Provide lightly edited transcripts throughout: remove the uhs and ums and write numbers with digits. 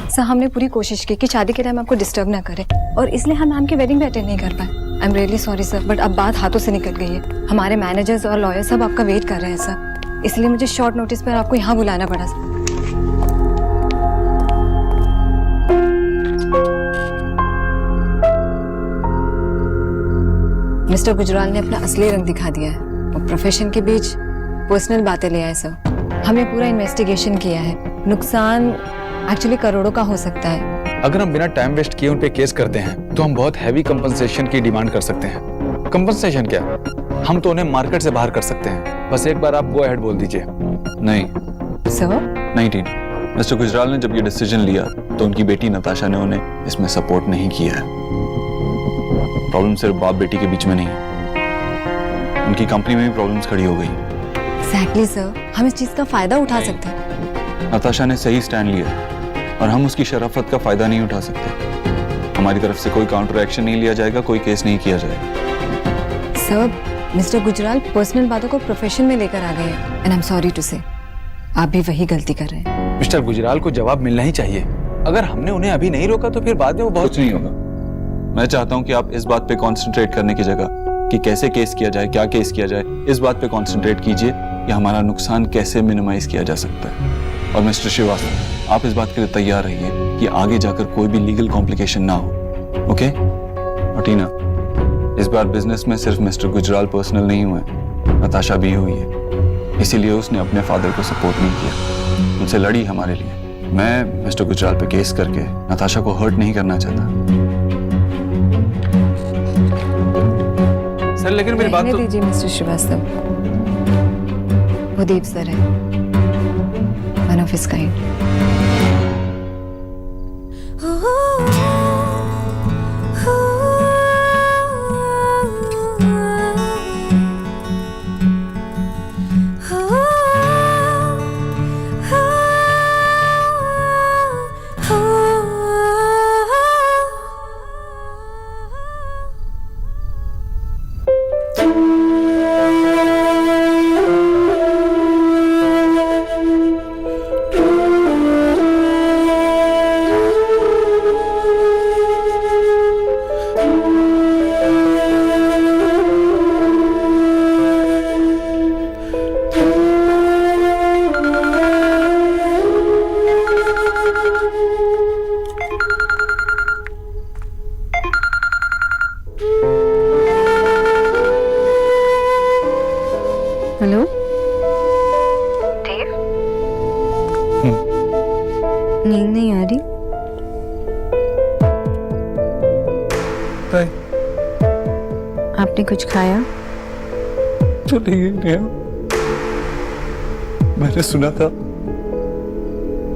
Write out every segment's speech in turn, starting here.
Sir हमने पूरी कोशिश की कि शादी के टाइम आपको डिस्टर्ब ना करें और इसलिए हम मैम की वेडिंग भी अटेंड नहीं कर पाए। I am really sorry sir, but अब बात हाथों से निकल गई है। हमारे मैनेजर्स और लॉयर सब आपका वेट कर रहे हैं सर, इसलिए मुझे शॉर्ट नोटिस पर आपको यहाँ बुलाना पड़ा सर। मिस्टर गुजराल ने अपना असली रंग दिखा दिया है और प्रोफेशन के बीच पर्सनल बातें ले आए सर। हमने पूरा इन्वेस्टिगेशन किया है, नुकसान एक्चुअली करोड़ों का हो सकता है। अगर हम बिना टाइम वेस्ट किए उन पे केस करते हैं तो हम बहुत हैवी कंपनसेशन की डिमांड कर सकते हैं। कंपनसेशन क्या, हम तो उन्हें मार्केट से बाहर कर सकते हैं। बस एक बार आप गो अहेड बोल दीजिए। नहीं सर नहीं टीना, मिस्टर गुजराल ने जब ये डिसीजन लिया तो उनकी बेटी नताशा ने उन्हें इसमें सपोर्ट नहीं किया है। प्रॉब्लम सिर्फ बाप बेटी के बीच में नहीं है, उनकी कंपनी में भी प्रॉब्लम्स खड़ी हो गई। एग्जैक्टली सर, हम इस चीज का फायदा उठा सकते हैं। नताशा ने सही स्टैंड लिया और हम उसकी शराफत का फायदा नहीं उठा सकते। हमारी तरफ से कोई काउंटर एक्शन नहीं लिया जाएगा, कोई केस नहीं किया जाएगा। सर मिस्टर गुजराल पर्सनल बातों को प्रोफेशन में लेकर आ गए हैं and I am sorry to say आप भी वही गलती कर रहे हैं। मिस्टर गुजराल को जवाब मिलना ही चाहिए। अगर हमने उन्हें अभी नहीं रोका तो फिर बाद में वो बहुत कुछ नहीं होगा। मैं चाहता हूं कि आप इस बात पे कंसंट्रेट करने की जगह कि कैसे केस किया जाए, क्या केस किया जाए, इस बात पे कंसंट्रेट कीजिए कि हमारा नुकसान कैसे मिनिमाइज किया जा सकता है। और मिस्टर श्रीवास्तव, आप इस बात के लिए तैयार रहिए कि आगे जाकर कोई भी लीगल कॉम्प्लिकेशन ना हो। ओके? और टीना, इस बार बिजनेस में सिर्फ मिस्टर गुजराल पर्सनल नहीं हुए, नताशा भी हुई है। इसीलिए उसने अपने फादर को सपोर्ट नहीं किया, उनसे लड़ी हमारे लिए। मैं मिस्टर गुजराल पे केस करके नताशा को हर्ट नहीं करना चाहता। सर लेकिन मेरी बात तो दीजिए मिस्टर श्रीवास्तव, वो दीप सर है, one of his kind. Hello Dev, नींद नहीं आ रही? आपने कुछ खाया? चली गई नेहा। मैंने सुना था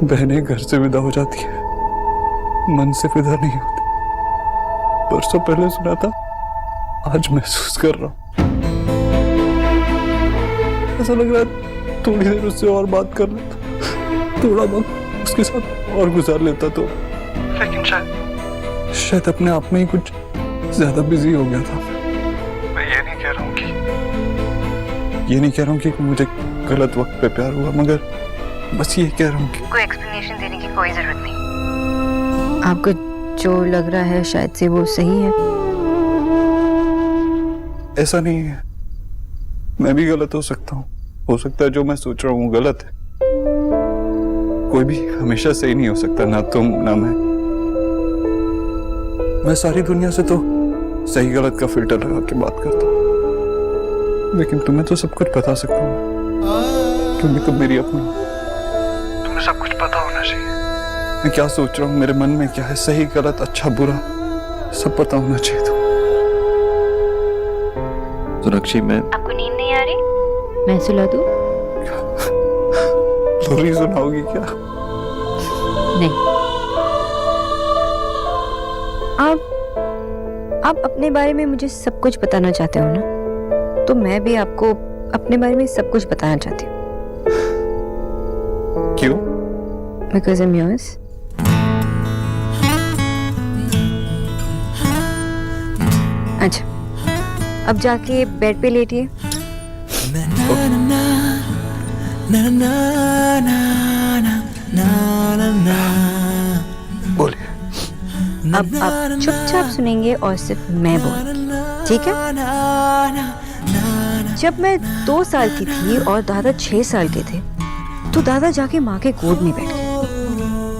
बहनें घर से विदा हो जाती है, मन से विदा नहीं होती। परसों पहले सुना था, आज महसूस कर रहा हूं। ऐसा लग रहा है थोड़ी देर उससे और बात कर लेता, थोड़ा वक्त उसके साथ और गुजार लेता तो। लेकिन शायद अपने आप में ही कुछ ज्यादा बिजी हो गया था। मैं ये नहीं कह रहा हूँ कि मुझे गलत वक्त पे प्यार हुआ, मगर बस ये कह रहा हूँ कि कोई एक्सप्लेनेशन देने की कोई जरूरत नहीं। आपको जो लग रहा है शायद से वो सही है। ऐसा नहीं है, मैं भी गलत हो सकता हूँ। हो सकता है जो मैं सोच रहा हूँ गलत है। कोई भी हमेशा सही नहीं हो सकता, ना तुम ना मैं सारी दुनिया से तो सही गलत का फिल्टर लगा के बात करता हूँ, लेकिन तुम्हें तो सब कुछ बता सकता हूँ क्योंकि तुम मेरी अपनी। तुम्हें सब कुछ पता होना चाहिए, मैं क्या सोच रहा हूँ, मेरे मन में क्या है, सही गलत अच्छा बुरा सब पता होना चाहिए। तो रक्षी, मैं आपको नींद नहीं आ रही? मैं सुला दूं? लोरी सुनाओगी क्या? नहीं। आप अपने बारे में मुझे सब कुछ बताना चाहते हो ना, तो मैं भी आपको अपने बारे में सब कुछ बताना चाहती हूँ। क्यों? Because I'm yours. अच्छा, अब जाके बेड पे लेटिए। अब आप चुपचाप सुनेंगे और सिर्फ मैं बोल, ठीक है? जब मैं 2 साल की थी और दादा 6 साल के थे, तो दादा जाके माँ के गोद में बैठ गए।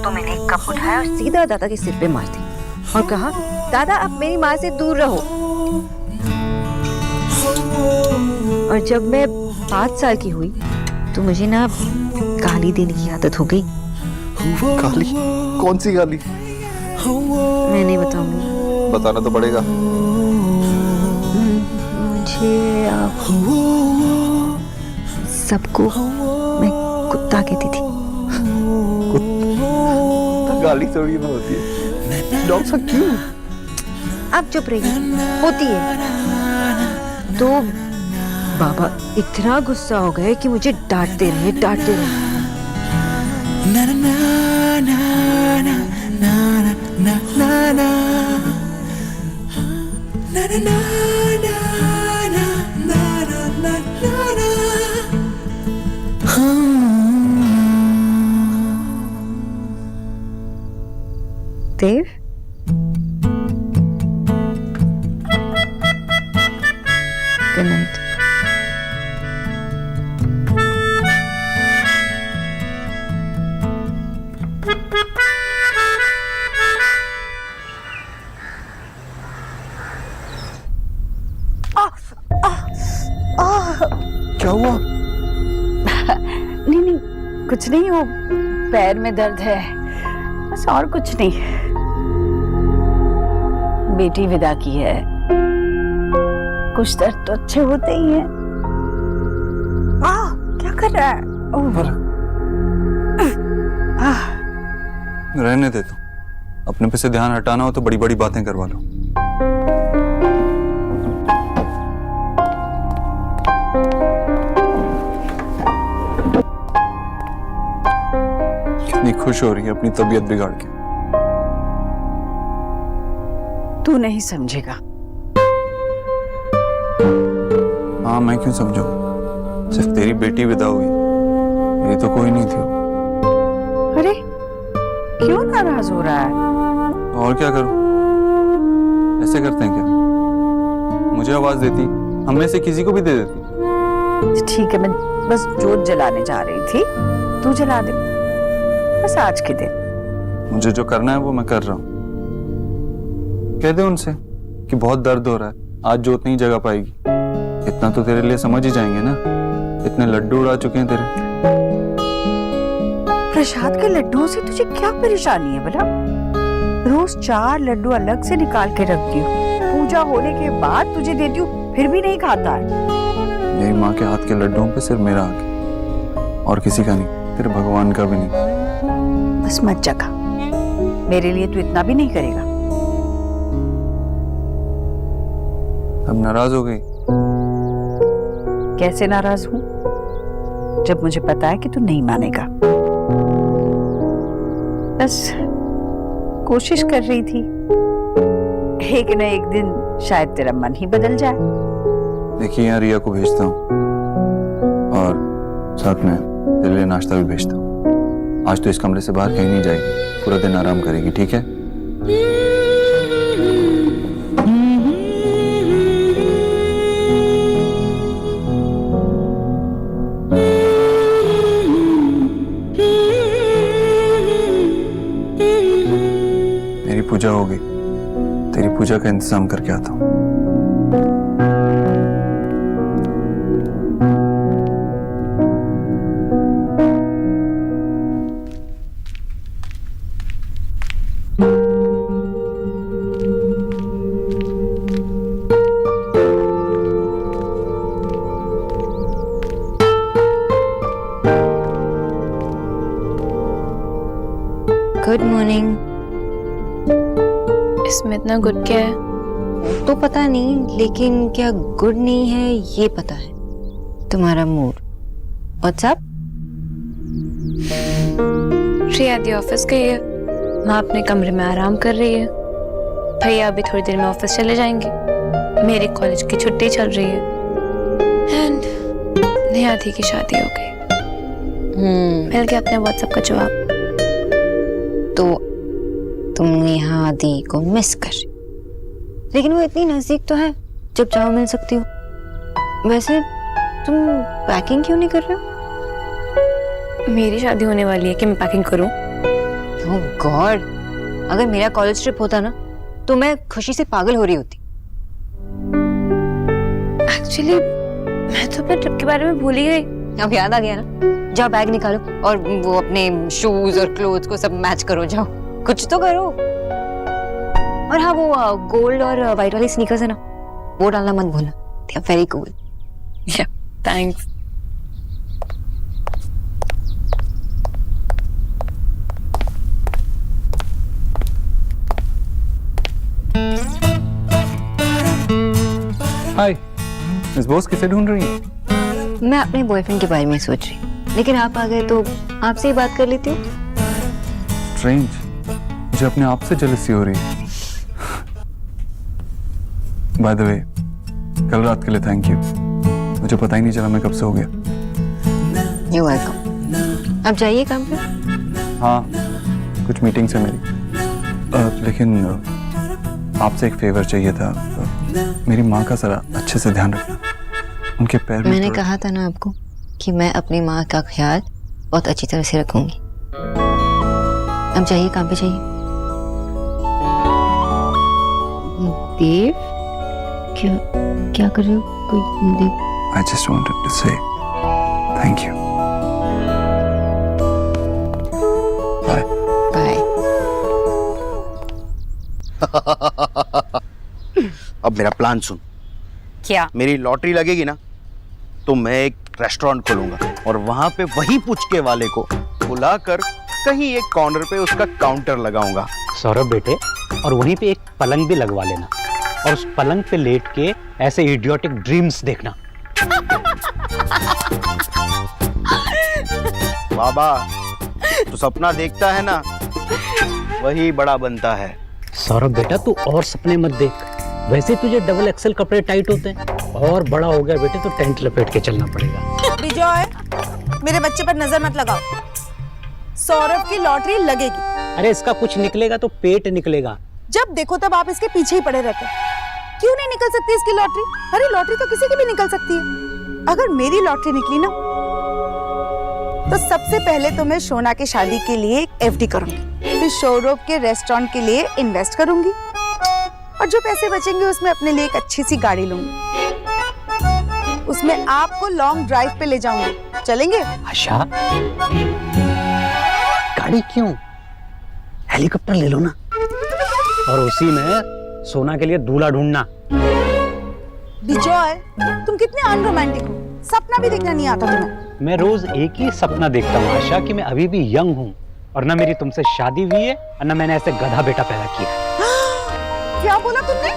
तो मैंने एक कप उठाया और सीधा दादा के सिर पे मार दी और कहा, दादा आप मेरी माँ से दूर रहो। और जब मैं 5 साल की हुई तो मुझे ना गाली देने की आदत हो गई। गाली? कौन सी गाली? मैं नहीं बताऊंगी। बताना तो पड़ेगा। मुझे सबको मैं कुत्ता कहती थी। गाली थोड़ी ना होती है। डॉग सा क्यों? आप चुप रहिए, होती है। तो बाबा इतना गुस्सा हो गए कि मुझे डांटते रहे। देव, गुड नाइट। क्या हुआ? नहीं, कुछ नहीं, वो पैर में दर्द है, बस और कुछ नहीं। बेटी विदा की है, कुछ दर्द तो अच्छे होते ही हैं। क्या कर रहा है? रहने दे तू। अपने पे से ध्यान हटाना हो तो बड़ी बड़ी बातें करवा लो। कितनी खुश हो रही है अपनी तबीयत बिगाड़ के। तू नहीं समझेगा। हाँ, मैं क्यों समझूं? सिर्फ तेरी बेटी विदा हुई, मेरी तो कोई नहीं थी। अरे क्यों नाराज हो रहा है? और क्या करूं? ऐसे करते हैं क्या? मुझे आवाज देती, हम में से किसी को भी दे देती। ठीक है, मैं बस जोत जलाने जा रही थी, तू जला दे, बस आज के दिन। मुझे जो करना है वो मैं कर रहा हूँ। कह दे उनसे कि बहुत दर्द हो रहा है, आज जोत नहीं जगा पाएगी। इतना तो तेरे लिए समझ ही जाएंगे ना, इतने लड्डू उड़ा चुके हैं तेरे। प्रसाद के लड्डुओं से तुझे क्या परेशानी है भला? रोज 4 लड्डू अलग से निकाल के रखती हूँ, पूजा होने के बाद तुझे देती हूँ, फिर भी नहीं खाता है। मेरी माँ के हाथ के लड्डुओं पे सिर्फ मेरा हक है, और किसी का नहीं, तेरे भगवान का भी नहीं। बस मत जगा, मेरे लिए तू इतना भी नहीं करेगा। अब नाराज हो गई? कैसे नाराज हूँ, जब मुझे पता है कि तू नहीं मानेगा। बस कोशिश कर रही थी, एक न एक दिन शायद तेरा मन ही बदल जाए। देखिए, यहाँ रिया को भेजता हूँ और साथ में तेरे लिए नाश्ता भी भेजता हूँ। आज तो इस कमरे से बाहर कहीं नहीं जाएगी, पूरा दिन आराम करेगी, ठीक है? मेरी पूजा हो गई, तेरी पूजा का इंतजाम करके आता हूँ। Good morning. इसमें इतना गुड क्या है? तो पता नहीं, लेकिन क्या गुड नहीं है ये पता है। तुम्हारा mood. WhatsApp? Shreya the office गई है, माँ अपने कमरे में आराम कर रही है, भैया अभी थोड़ी देर में ऑफिस चले जाएंगे, मेरे कॉलेज की छुट्टी चल रही है, एंड नियाती की शादी हो गई। मिल गया अपने व्हाट्सएप का जवाब। तो तुम नेहा दी को मिस कर रही, लेकिन वो इतनी नजदीक तो है, जब चाहो मिल सकती हो। वैसे तुम पैकिंग क्यों नहीं कर रहे हो? मेरी शादी होने वाली है कि मैं पैकिंग करूं? ओह गॉड, अगर मेरा कॉलेज ट्रिप होता ना तो मैं खुशी से पागल हो रही होती। एक्चुअली मैं तो अपने ट्रिप के बारे में भूल ही गई। अब याद आ गया ना, जाओ बैग निकालो और वो अपने शूज और क्लोथ्स को सब मैच करो, जाओ कुछ तो करो। और हाँ, वो गोल्ड और व्हाइट वाली स्नीकर्स है ना, वो डालना मत भूलना, they are very cool. Thanks. Hi, इस बॉस किसे ढूंढ रही हैं? मैं अपने बॉयफ्रेंड के बारे में सोच रही, लेकिन आप आ गए तो आपसे ही बात कर लेती हूँ। स्ट्रेंज, मुझे अपने आप से जेलसी हो रही है। बाय द वे, कल रात के लिए थैंक यू, मुझे पता ही नहीं चला मैं कब से हो गया। You welcome. अब जाइए काम पे। हाँ, कुछ मीटिंग्स है मेरी, लेकिन आपसे एक फेवर चाहिए था। मेरी माँ का जरा अच्छे से ध्यान रखना, उनके पैर में मैंने कहा था ना आपको कि मैं अपनी माँ का ख्याल बहुत अच्छी तरह से रखूंगी। अब जाइए काम पे जाइए। देव, क्या कर रहे हो? कोई Dev? I just wanted to say thank you. Bye. Bye. अब मेरा प्लान सुन। क्या? मेरी लॉटरी लगेगी ना तो मैं एक रेस्टोरेंट खोलूंगा और वहां पे वही पुचके वाले को बुलाकर कहीं एक कॉर्नर पे उसका काउंटर लगाऊंगा। सौरभ बेटे, और वहीं पे एक पलंग भी लगवा लेना और उस पलंग पे लेट के ऐसे इडियोटिक ड्रीम्स देखना। बाबा, तो सपना देखता है ना, वही बड़ा बनता है। सौरभ बेटा, तू और सपने मत देख, वैसे तुझे डबल एक्सेल कपड़े टाइट होते हैं, और बड़ा हो गया बेटे तो टेंट लपेट के चलना पड़ेगा। विजय, मेरे बच्चे पर नजर मत लगाओ। सौरभ की लॉटरी लगेगी। अरे इसका कुछ निकलेगा तो पेट निकलेगा। जब देखो तब आप इसके पीछे ही पड़े रहते हैं। क्यों नहीं निकल सकती इसकी लॉटरी? अरे लॉटरी तो किसी की भी निकल सकती है। अगर मेरी लॉटरी निकली ना तो सबसे पहले तो मैं शोना की शादी के लिए एक एफडी करूंगी, फिर सौरभ के रेस्टोरेंट के लिए इन्वेस्ट करूंगी और जो पैसे बचेंगे उसमें अपने लिए एक अच्छी सी गाड़ी लूंगी। उसमें आपको लॉन्ग ड्राइव पे ले जाऊंगी। चलेंगे? अच्छा, गाड़ी क्यों, हेलीकॉप्टर ले लो ना, और उसी में सोना के लिए दूल्हा ढूंढना। विजय, तुम कितने अनरोमांटिक हो, सपना भी देखना नहीं आता तुम्हें। मैं रोज एक ही सपना देखता हूँ आशा, कि मैं अभी भी यंग हूँ और ना मेरी तुमसे शादी हुई है और ना मैंने ऐसे गधा बेटा पैदा किया। क्या बोला तुमने?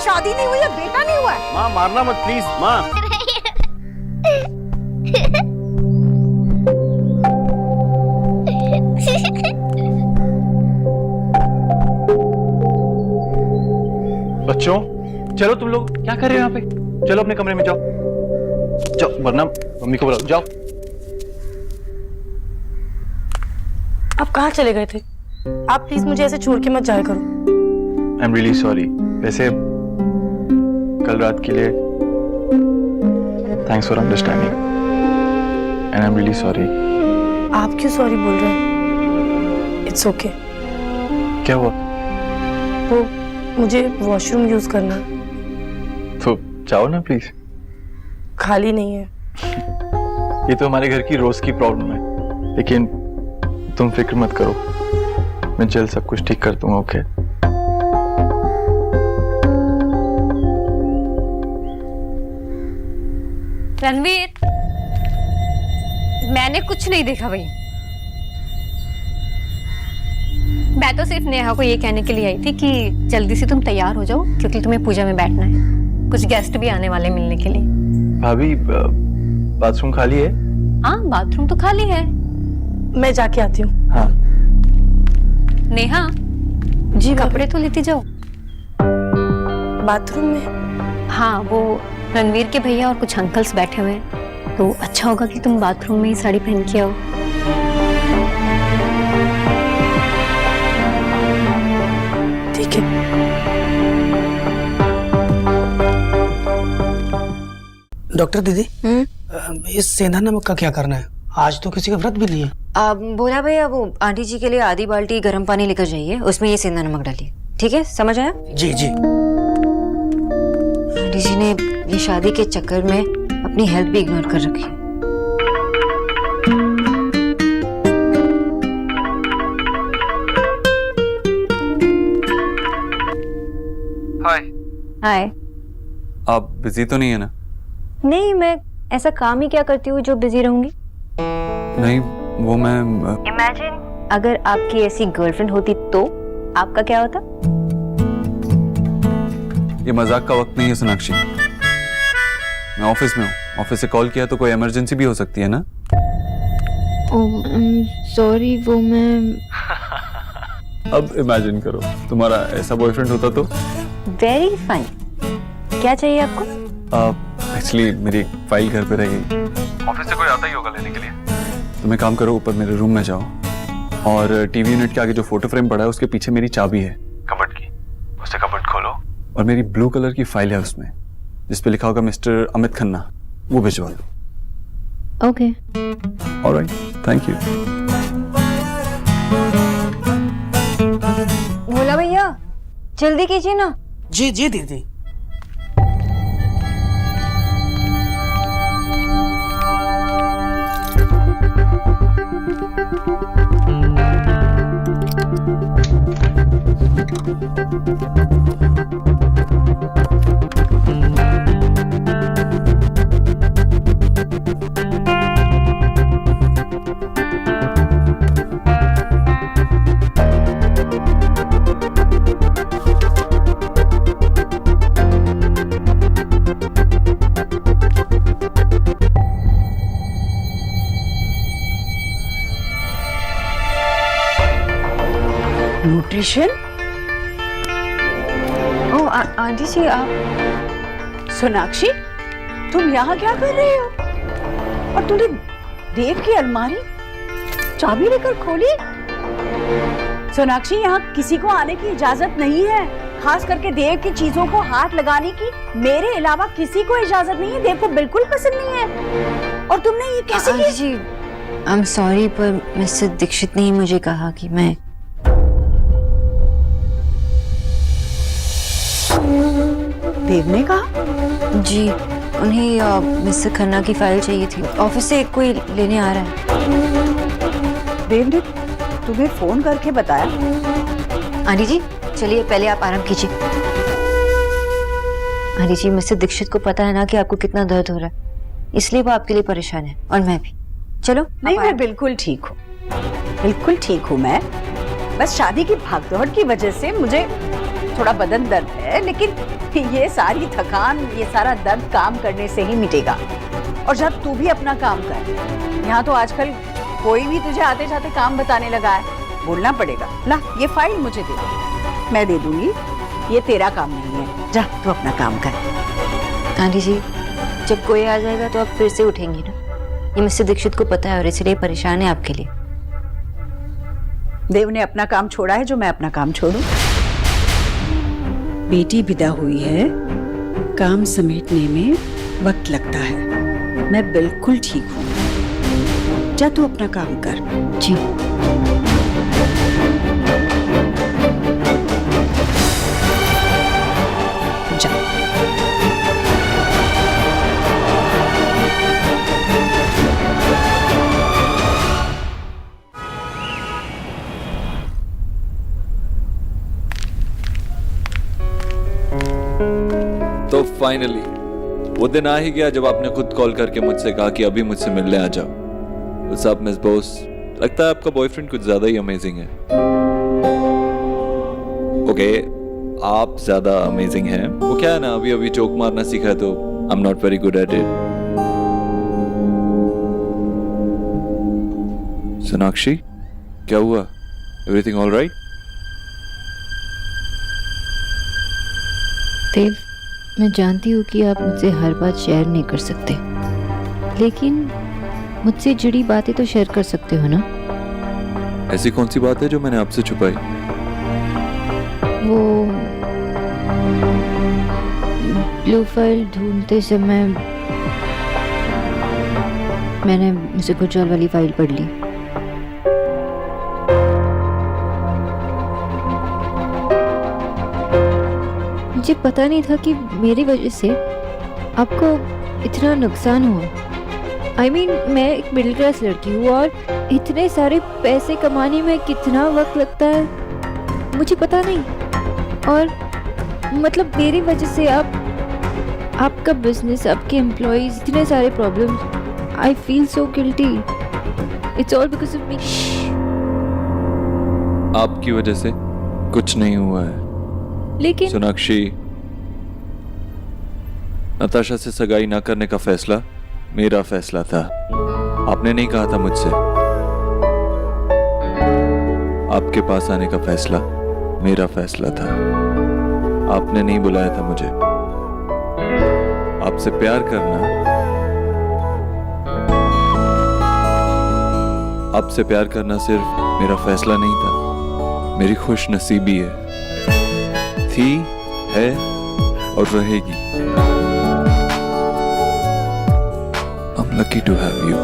शादी नहीं हुई है, बेटा नहीं हुआ है? माँ मारना मत प्लीज माँ। बच्चों, चलो तुम लोग क्या कर रहे हो यहाँ पे? चलो अपने कमरे में जाओ, जाओ, वरना मम्मी को बुलाओ, जाओ। आप कहाँ चले गए थे? आप प्लीज मुझे ऐसे छोड़ के मत जाया करो। I am really sorry. वैसे कल रात के लिए thanks for understanding and I am really sorry. आप क्यों सॉरी बोल रहे हैं? It's okay. क्या हुआ? वो मुझे वॉशरूम यूज करना है। तो जाओ ना प्लीज। खाली नहीं है। ये तो हमारे घर की रोज की प्रॉब्लम है, लेकिन तुम फिक्र मत करो, मैं जल्द सब कुछ ठीक कर दूंगा। ओके? रणवीर, मैंने कुछ नहीं देखा भाई। मैं तो सिर्फ नेहा को ये कहने के लिए आई थी कि जल्दी से तुम तैयार हो जाओ, क्योंकि तुम्हें पूजा में बैठना है। कुछ गेस्ट भी आने वाले मिलने के लिए। भाभी, बाथरूम खाली है? हाँ, बाथरूम तो खाली है। मैं जाके आती हूँ। हाँ। नेहा जी, कपड़े तो लेती जाओ। बाथरूम में? हाँ, वो रणवीर के भैया और कुछ अंकल्स बैठे हुए हैं, तो अच्छा होगा कि तुम बाथरूम में ही साड़ी पहन के आओ। डॉक्टर दीदी, इस सेंधा नमक का क्या करना है? आज तो किसी का व्रत भी नहीं है। बोला भैया वो आंटी जी के लिए आधी बाल्टी गर्म पानी लेकर जाइए, उसमें ये सेंधा नमक डालिए। ठीक है, समझ आया? जी जी। आंटी जी ने ये शादी के चक्कर में अपनी हेल्थ भी इग्नोर कर रखी है। हाय। आप बिजी तो नहीं है ना? नहीं, मैं ऐसा काम ही क्या करती हूँ जो बिजी रहूंगी। नहीं, वो मैं इमेजिन अगर आपकी ऐसी गर्लफ्रेंड होती तो आपका क्या होता? ये मजाक का वक्त नहीं है सोनाक्षी। मैं ऑफिस में हूँ, ऑफिस से कॉल किया तो कोई इमरजेंसी भी हो सकती है ना? सॉरी, वो मैं अब इमेजिन करो तुम्हारा ऐसा बॉयफ्रेंड होता तो। Very funny. क्या चाहिए आपको? एक्चुअली मेरी एक फाइल घर पे रह गई, ऑफिस से कोई आता ही होगा लेने के लिए। तुम एक काम करो, ऊपर मेरे रूम में जाओ और टीवी यूनिट के आगे जो फोटो फ्रेम पड़ा है उसके पीछे मेरी चाबी है कबर्ड की, उससे कबर्ड खोलो और मेरी ब्लू कलर की फाइल है उसमें जिसपे लिखा होगा मिस्टर अमित खन्ना, वो भिजवा दो। Okay. All right, thank you. Bhola भैया जल्दी कीजिए ना। जी जी दीदी। न्यूट्रिशन? ओ आंटी जी, आप सोनाक्षी, तुम यहाँ क्या कर रही हो? और तूने देव की अलमारी चाबी लेकर खोली? सोनाक्षी, यहाँ किसी को आने की इजाजत नहीं है, खास करके देव की चीजों को हाथ लगाने की मेरे अलावा किसी को इजाजत नहीं है। देव को बिल्कुल पसंद नहीं है। और तुमने ये कैसे aunty ji, I am sorry, पर मिस्टर दीक्षित ने ही मुझे कहा कि मैं देव ने कहा? जी, उन्हें मिस्टर खन्ना की फाइल चाहिए थी, ऑफिस से कोई लेने आ रहा है। देव ने तुम्हें फोन करके बताया? आंटी जी चलिए, पहले आप आराम कीजिए। आंटी जी, मिस्टर दीक्षित को पता है ना कि आपको कितना दर्द हो रहा है, इसलिए वो आपके लिए परेशान है और मैं भी। चलो। नहीं, मैं बिल्कुल ठीक हूँ, बिल्कुल ठीक हूँ मैं। बस शादी की भागदौड़ की वजह से मुझे थोड़ा बदन दर्द है, लेकिन ये सारी थकान, ये सारा दर्द काम करने से ही मिटेगा। और जब तू भी अपना काम कर, यहाँ तो आजकल कोई भी तुझे आते जाते काम बताने लगा है, बोलना पड़ेगा। ला, ये फाइल मुझे दे दो, मैं दे दूंगी, ये तेरा काम नहीं है। जा तू अपना काम कर। आंटी जी, जब कोई आ जाएगा तो आप फिर से उठेंगी ना, ये मिस्टर दीक्षित को पता है और इसलिए परेशान है आपके लिए। देव ने अपना काम छोड़ा है, जो मैं अपना काम छोड़ूं? बेटी विदा हुई है, काम समेटने में वक्त लगता है। मैं बिल्कुल ठीक हूँ, जा तू अपना काम कर। जी। जा। तो फाइनली वो दिन आ ही गया जब आपने खुद कॉल करके मुझसे कहा कि अभी मुझसे मिलने आ जाओ। What's up miss boss? लगता है आपका बॉयफ्रेंड कुछ ज्यादा ही अमेजिंग है। ओके, आप ज्यादा अमेजिंग हैं। वो क्या है ना, अभी अभी जोक मारना सीखा है तो I am not very good at it. Sonakshi, क्या हुआ? Everything all right? देव, मैं जानती हूँ कि आप मुझसे हर बात शेयर नहीं कर सकते, लेकिन मुझसे जुड़ी बातें तो शेयर कर सकते हो ना? ऐसी कौन सी बात है जो मैंने आपसे छुपाई? वो ब्लू फाइल ढूंढते समय मैंने मुझे गुजराल वाली फाइल पढ़ ली। मुझे पता नहीं था कि मेरी वजह से आपको इतना नुकसान हुआ। I mean, मैं एक मिडिल क्लास लड़की हूँ और इतने सारे पैसे कमाने में कितना वक्त लगता है मुझे पता नहीं। और मतलब मेरी वजह से आपका बिजनेस, आपके एम्प्लॉयज, इतने सारे problems. I feel so guilty. It's all because of me. आपकी वजह से कुछ नहीं हुआ है। लेकिन सोनाक्षी, नताशा से सगाई ना करने का फैसला मेरा फैसला था। आपने नहीं कहा था मुझसे। आपके पास आने का फैसला मेरा फैसला था। आपने नहीं बुलाया था मुझे। आपसे प्यार करना, आपसे प्यार करना सिर्फ मेरा फैसला नहीं था, मेरी खुश नसीबी है। थी, है और रहेगी। I'm lucky to have you.